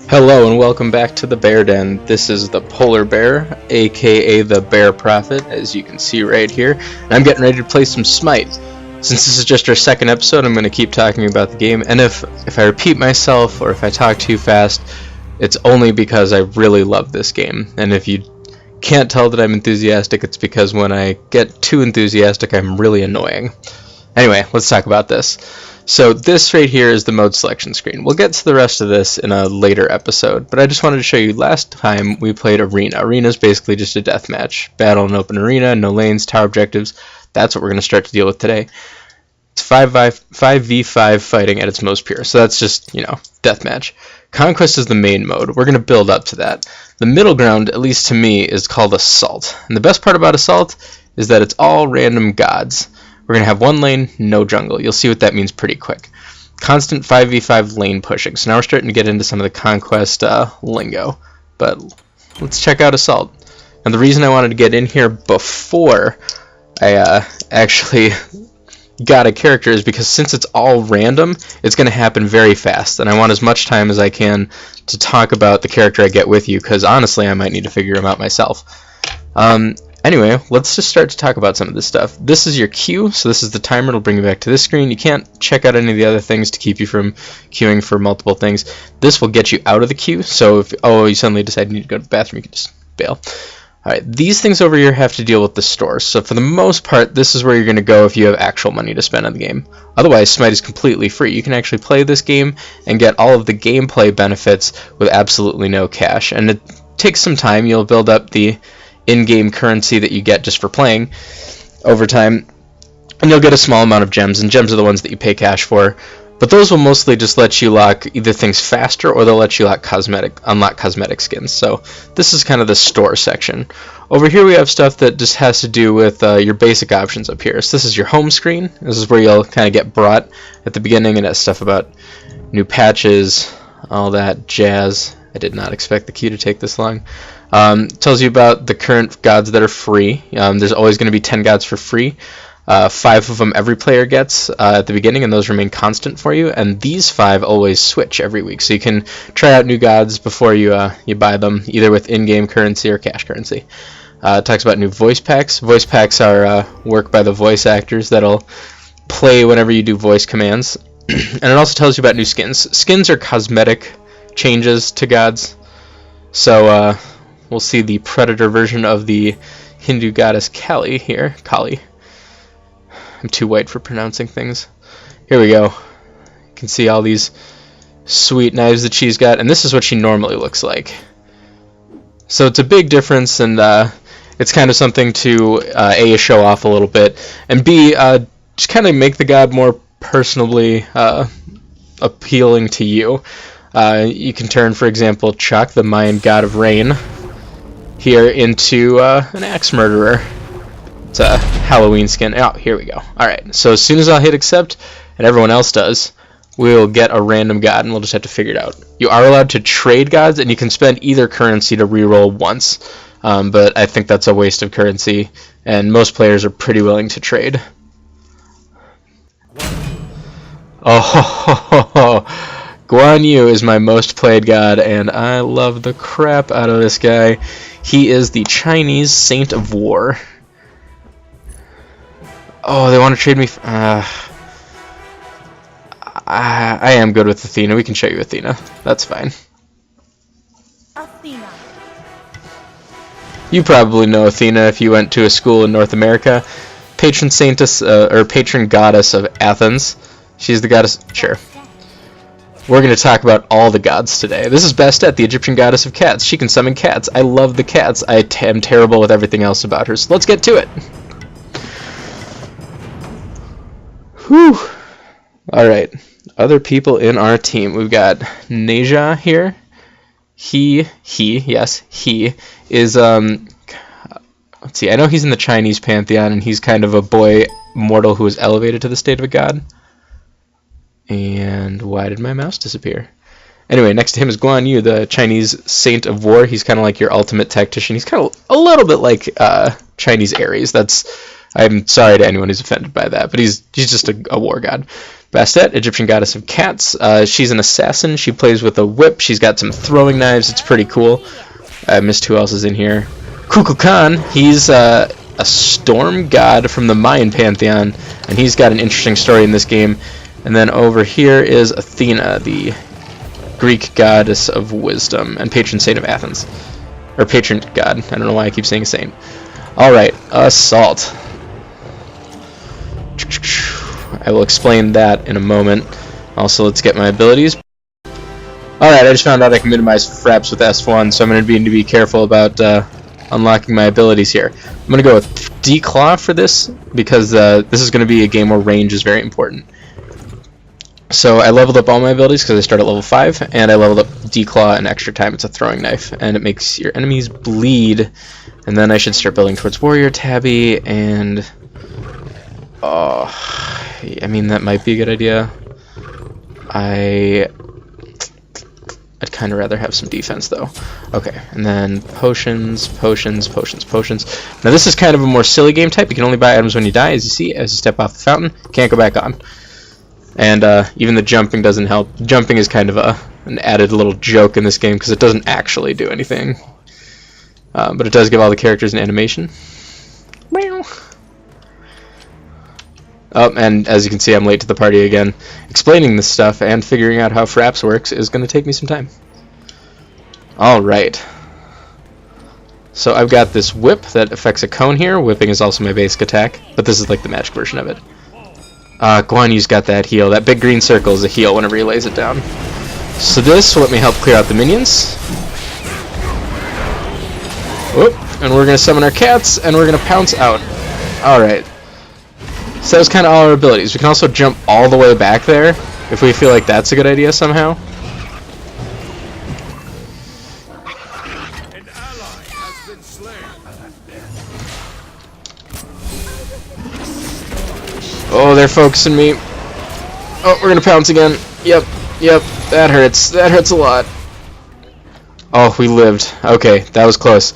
Hello and welcome back to the Bear Den. This is the Polar Bear, aka the Bear Prophet, as you can see right here. And I'm getting ready to play some Smite. Since this is just our second episode, I'm going to keep talking about the game. And if I repeat myself or if I talk too fast, it's only because I really love this game. And if you can't tell that I'm enthusiastic, it's because when I get too enthusiastic, I'm really annoying. Anyway, let's talk about this. So this right here is the mode selection screen. We'll get to the rest of this in a later episode, but I just wanted to show you last time we played Arena. Arena is basically just a deathmatch. Battle in open arena, no lanes, tower objectives. That's what we're going to start to deal with today. It's 5v5 fighting at its most pure, so that's just, deathmatch. Conquest is the main mode. We're going to build up to that. The middle ground, at least to me, is called Assault. And the best part about Assault is that it's all random gods. We're going to have one lane, no jungle. You'll see what that means pretty quick. Constant 5v5 lane pushing. So now we're starting to get into some of the Conquest lingo. But let's check out Assault. And the reason I wanted to get in here before I actually got a character is because since it's all random, it's going to happen very fast. And I want as much time as I can to talk about the character I get with you, because honestly, I might need to figure him out myself. Anyway, let's just start to talk about some of this stuff. This is your queue, so this is the timer. It'll bring you back to this screen. You can't check out any of the other things to keep you from queuing for multiple things. This will get you out of the queue, so if you suddenly decide you need to go to the bathroom, you can just bail. Alright, these things over here have to deal with the stores, so for the most part, this is where you're going to go if you have actual money to spend on the game. Otherwise, Smite is completely free. You can actually play this game and get all of the gameplay benefits with absolutely no cash, and it takes some time. You'll build up the in-game currency that you get just for playing over time, and you'll get a small amount of gems, and gems are the ones that you pay cash for, but those will mostly just let you lock either things faster or they'll let you unlock cosmetic skins. So this is kind of the store section. Over here we have stuff that just has to do with your basic options up here. So this is your home screen. This is where you'll kind of get brought at the beginning, and it's stuff about new patches, all that jazz. I did not expect the queue to take this long. Tells you about the current gods that are free. There's always going to be 10 gods for free. 5 of them every player gets at the beginning, and those remain constant for you. And these 5 always switch every week, so you can try out new gods before you buy them, either with in-game currency or cash currency. It talks about new voice packs. Voice packs are work by the voice actors that'll play whenever you do voice commands. And it also tells you about new skins. Skins are cosmetic changes to gods. So we'll see the predator version of the Hindu goddess Kali here. Kali. I'm too white for pronouncing things. Here we go. You can see all these sweet knives that she's got, and this is what she normally looks like. So it's a big difference, and it's kind of something to A, show off a little bit, and B, just kind of make the god more personally appealing to you. You can turn, for example, Chuck, the Mayan god of rain, here into an axe murderer. It's a Halloween skin. Oh, here we go. Alright, so as soon as I'll hit accept, and everyone else does, we'll get a random god, and we'll just have to figure it out. You are allowed to trade gods, and you can spend either currency to reroll once, but I think that's a waste of currency, and most players are pretty willing to trade. Oh, Guan Yu is my most played god, and I love the crap out of this guy. He is the Chinese Saint of War. Oh, they want to trade me. I am good with Athena. We can show you Athena. That's fine. Athena. You probably know Athena if you went to a school in North America. Patron saintess or patron goddess of Athens. She's the goddess. Sure. We're going to talk about all the gods today. This is Bastet, the Egyptian goddess of cats. She can summon cats. I love the cats. I am terrible with everything else about her. So let's get to it. Whew. Alright. Other people in our team. We've got Neja here. He is, let's see, I know he's in the Chinese pantheon, and he's kind of a boy mortal who was elevated to the state of a god. And why did my mouse disappear? Anyway, next to him is Guan Yu, the Chinese Saint of War. He's kind of like your ultimate tactician. He's kind of a little bit like Chinese Ares. That's I'm sorry to anyone who's offended by that, but he's just a war god. Bastet, Egyptian goddess of cats. She's an assassin. She plays with a whip. She's got some throwing knives. It's pretty cool. I missed who else is in here. Kukulkan, he's a storm god from the Mayan pantheon, and he's got an interesting story in this game. And then over here is Athena, the Greek goddess of wisdom and patron saint of Athens. Or patron god. I don't know why I keep saying saint. Alright, assault. I will explain that in a moment. Also, let's get my abilities. Alright, I just found out I can minimize fraps with S1, so I'm going to need to be careful about unlocking my abilities here. I'm going to go with Declaw for this, because this is going to be a game where range is very important. So I leveled up all my abilities because I start at level 5, and I leveled up Declaw an extra time. It's a throwing knife, and it makes your enemies bleed. And then I should start building towards Warrior Tabby, and... I mean, that might be a good idea. I'd kind of rather have some defense, though. Okay, and then potions, potions, potions, potions. Now this is kind of a more silly game type. You can only buy items when you die, as you see. As you step off the fountain, can't go back on. And even the jumping doesn't help. Jumping is kind of an added little joke in this game because it doesn't actually do anything. But it does give all the characters an animation. Oh, and as you can see, I'm late to the party again. Explaining this stuff and figuring out how fraps works is going to take me some time. Alright. So I've got this whip that affects a cone here. Whipping is also my basic attack, but this is like the magic version of it. Guan Yu's got that heal. That big green circle is a heal whenever he lays it down. So this will let me help clear out the minions. Whoop. And we're going to summon our cats, and we're going to pounce out. Alright. So that was kind of all our abilities. We can also jump all the way back there if we feel like that's a good idea somehow. An ally has been slain. Oh, they're focusing me. Oh, we're gonna pounce again. Yep, yep, that hurts. That hurts a lot. Oh, we lived. Okay, that was close.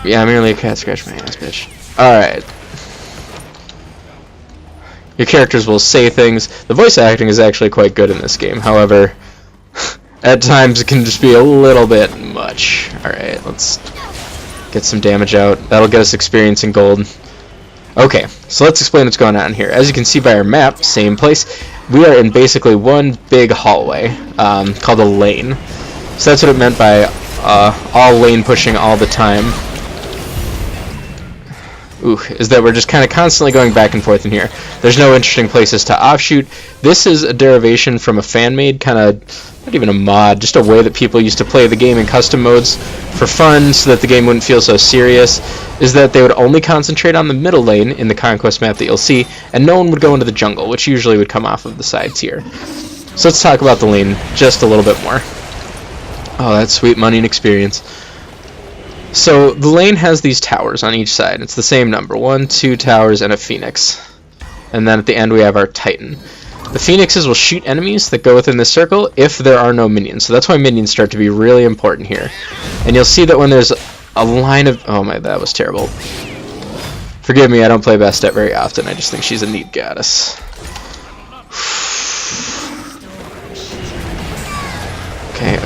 Yeah, merely a cat scratch my ass, bitch. Alright. Your characters will say things. The voice acting is actually quite good in this game. However, at times it can just be a little bit much. Alright, let's get some damage out. That'll get us experience in gold. Okay, so let's explain what's going on here. As you can see by our map, same place, we are in basically one big hallway called a lane. So that's what it meant by all lane pushing all the time. Is that we're just kind of constantly going back and forth in here. There's no interesting places to offshoot. This is a derivation from a fan-made kind of, not even a mod, just a way that people used to play the game in custom modes for fun so that the game wouldn't feel so serious, is that they would only concentrate on the middle lane in the conquest map that you'll see, and no one would go into the jungle, which usually would come off of the sides here. So let's talk about the lane just a little bit more. Oh, that's sweet money and experience. So the lane has these towers on each side. It's the same number, 1, 2 towers, and a phoenix. And then at the end we have our titan. The phoenixes will shoot enemies that go within this circle if there are no minions. So that's why minions start to be really important here. And you'll see that when there's a line of... Oh my, that was terrible. Forgive me, I don't play Bastet very often. I just think she's a neat goddess. Okay.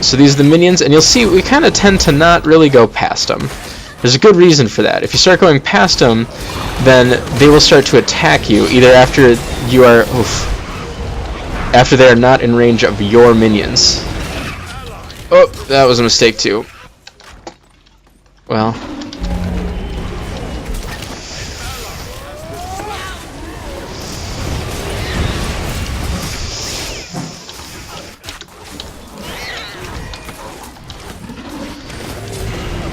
So these are the minions, and you'll see we kind of tend to not really go past them. There's a good reason for that. If you start going past them, then they will start to attack you, either after you are... after they are not in range of your minions. Oh, that was a mistake too. Well...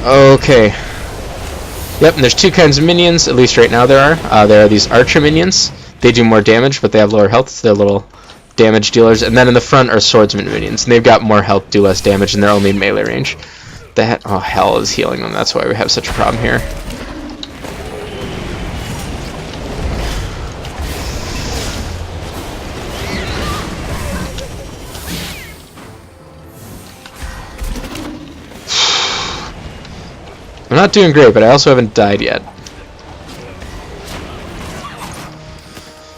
Okay. Yep, and there's two kinds of minions, at least right now there are. There are these archer minions. They do more damage, but they have lower health, so they're little damage dealers. And then in the front are swordsman minions, and they've got more health, do less damage, and they're only in melee range. That, oh hell, is healing them. That's why we have such a problem here. not doing great, but I also haven't died yet.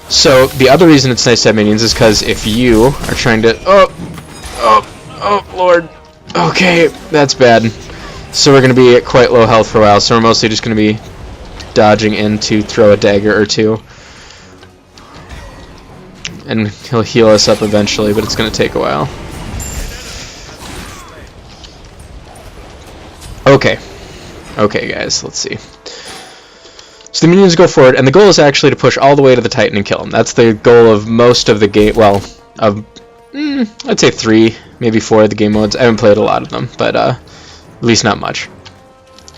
So the other reason it's nice to have minions is because if you are trying to... Oh, Lord. Okay, that's bad. So we're going to be at quite low health for a while, so we're mostly just going to be dodging in to throw a dagger or two. And he'll heal us up eventually, but it's going to take a while. Okay, guys, let's see. So the minions go forward, and the goal is actually to push all the way to the Titan and kill him. That's the goal of most of the game. Well, I'd say 3, maybe 4 of the game modes. I haven't played a lot of them, but at least not much.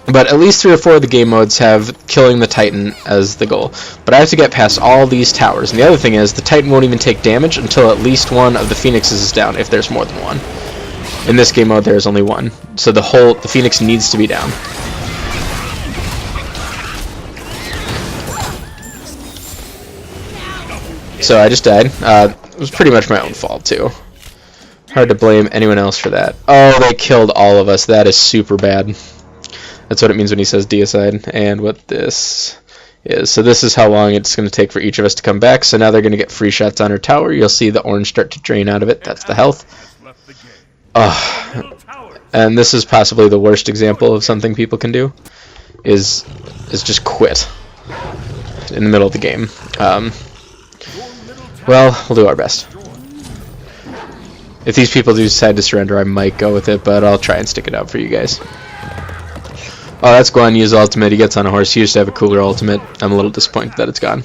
But at least 3 or 4 of the game modes have killing the Titan as the goal. But I have to get past all these towers. And the other thing is, the Titan won't even take damage until at least one of the Phoenixes is down, if there's more than one. In this game mode, there's only one. So the Phoenix needs to be down. So I just died. It was pretty much my own fault, too. Hard to blame anyone else for that. Oh, they killed all of us. That is super bad. That's what it means when he says deicide. And what this is. So this is how long it's going to take for each of us to come back. So now they're going to get free shots on our tower. You'll see the orange start to drain out of it. That's the health. Oh. And this is possibly the worst example of something people can do. Is just quit in the middle of the game. Well, we'll do our best. If these people do decide to surrender, I might go with it, but I'll try and stick it out for you guys. Oh, that's Guan Yu's ultimate. He gets on a horse. He used to have a cooler ultimate. I'm a little disappointed that it's gone.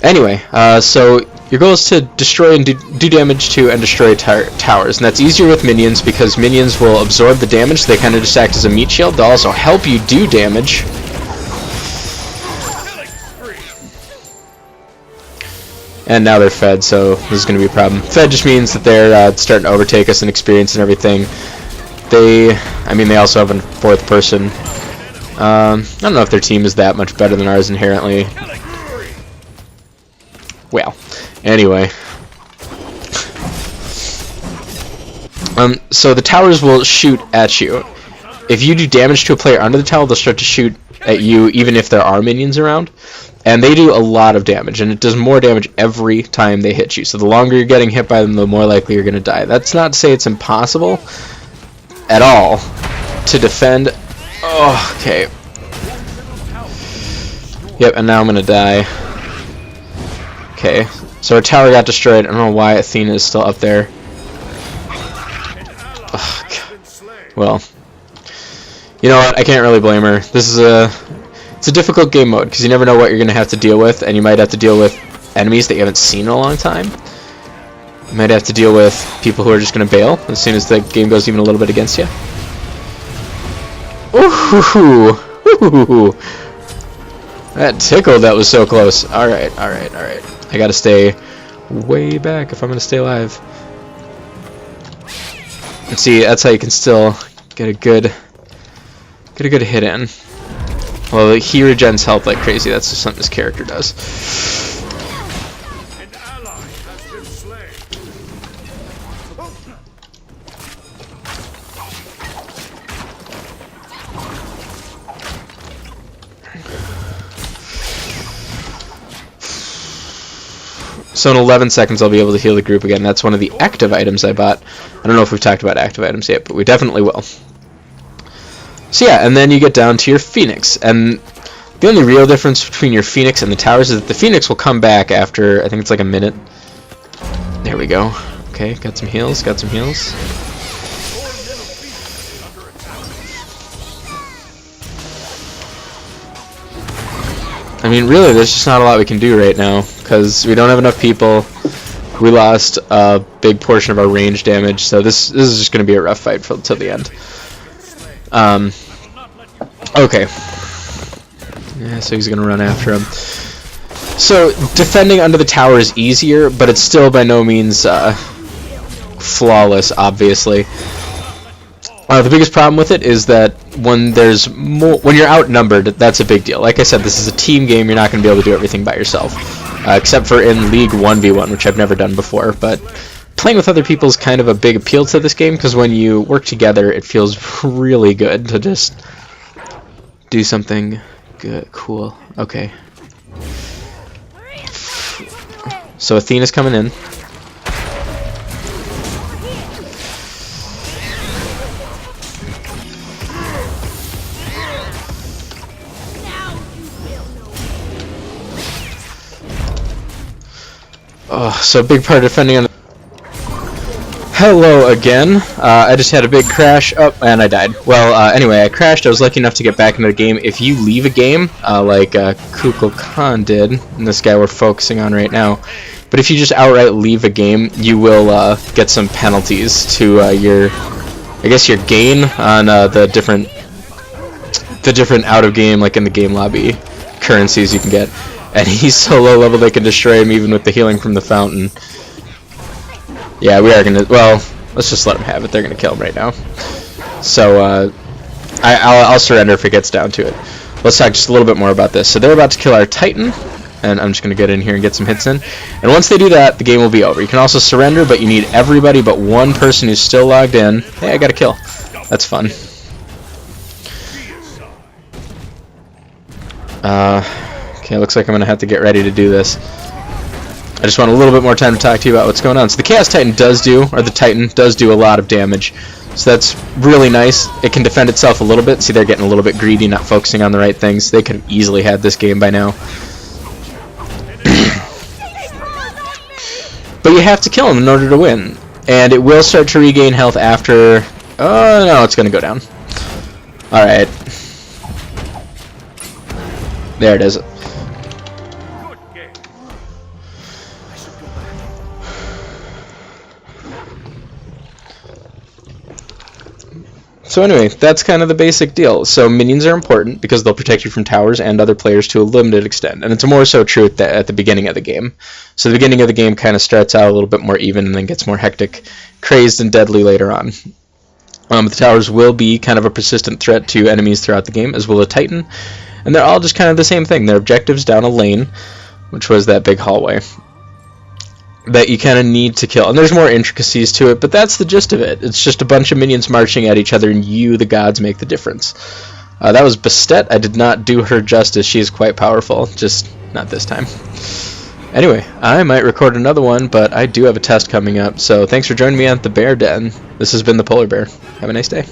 Anyway, so your goal is to destroy and do damage to and destroy towers. And that's easier with minions because minions will absorb the damage. They kind of just act as a meat shield. They'll also help you do damage. And now they're fed, so this is going to be a problem. Fed just means that they're starting to overtake us in experience and everything. They also have a 4th person. I don't know if their team is that much better than ours inherently. Well, anyway. So the towers will shoot at you. If you do damage to a player under the tower, they'll start to shoot at you even if there are minions around. And they do a lot of damage, and it does more damage every time they hit you. So the longer you're getting hit by them, the more likely you're going to die. That's not to say it's impossible at all to defend. Oh, okay. Yep, and now I'm going to die. Okay, so our tower got destroyed. I don't know why Athena is still up there. Oh, God. Well, you know what? I can't really blame her. This is it's a difficult game mode because you never know what you're going to have to deal with, and you might have to deal with enemies that you haven't seen in a long time. You might have to deal with people who are just going to bail as soon as the game goes even a little bit against you. Ooh, that tickled. That was so close. All right. I got to stay way back if I'm going to stay alive. And see, that's how you can still get a good hit in. Well, he regens health like crazy. That's just something this character does. An ally has been slain. So in 11 seconds I'll be able to heal the group again. That's one of the active items I bought. I don't know if we've talked about active items yet, but we definitely will. So yeah, and then you get down to your Phoenix, and the only real difference between your Phoenix and the towers is that the Phoenix will come back after, I think it's like a minute. There we go. Okay, got some heals. I mean, really, there's just not a lot we can do right now, because we don't have enough people. We lost a big portion of our range damage, so this is just going to be a rough fight till the end. Okay. Yeah, so he's gonna run after him. So defending under the tower is easier, but it's still by no means flawless, obviously. The biggest problem with it is that when you're outnumbered, that's a big deal. Like I said, this is a team game. You're not going to be able to do everything by yourself, except for in League 1v1, which I've never done before. But playing with other people is kind of a big appeal to this game, because when you work together, it feels really good to just do something good, cool. Okay. So Athena's coming in. Oh, so a big part of defending on the... Hello again. I just had a big crash. Oh, and I died. Well, anyway, I crashed. I was lucky enough to get back into the game. If you leave a game, like Kukul Khan did, and this guy we're focusing on right now, but if you just outright leave a game, you will get some penalties to your, I guess, your gain on the different out of game, like in the game lobby, currencies you can get. And he's so low level they can destroy him even with the healing from the fountain. Yeah, we are gonna. Well, let's just let him have it. They're gonna kill him right now. So I'll surrender if it gets down to it. Let's talk just a little bit more about this. So they're about to kill our Titan, and I'm just gonna get in here and get some hits in. And once they do that, the game will be over. You can also surrender, but you need everybody but one person who's still logged in. Hey, I got a kill. That's fun. Okay, looks like I'm gonna have to get ready to do this. I just want a little bit more time to talk to you about what's going on. So the Chaos Titan does do, or the Titan does do a lot of damage. So that's really nice. It can defend itself a little bit. See, they're getting a little bit greedy, not focusing on the right things. They could have easily had this game by now. But you have to kill him in order to win. And it will start to regain health after... Oh, no, it's going to go down. Alright. There it is. So anyway, that's kind of the basic deal. So minions are important because they'll protect you from towers and other players to a limited extent. And it's more so true at the beginning of the game. So the beginning of the game kind of starts out a little bit more even and then gets more hectic, crazed, and deadly later on. The towers will be kind of a persistent threat to enemies throughout the game, as will a Titan. And they're all just kind of the same thing. Their objectives down a lane, which was that big hallway, that you kind of need to kill. And there's more intricacies to it, but that's the gist of it. It's just a bunch of minions marching at each other, and you, the gods, make the difference. That was Bastet. I did not do her justice. She is quite powerful, just not this time. Anyway, I might record another one, but I do have a test coming up, so thanks for joining me at the Bear Den. This has been the Polar Bear. Have a nice day.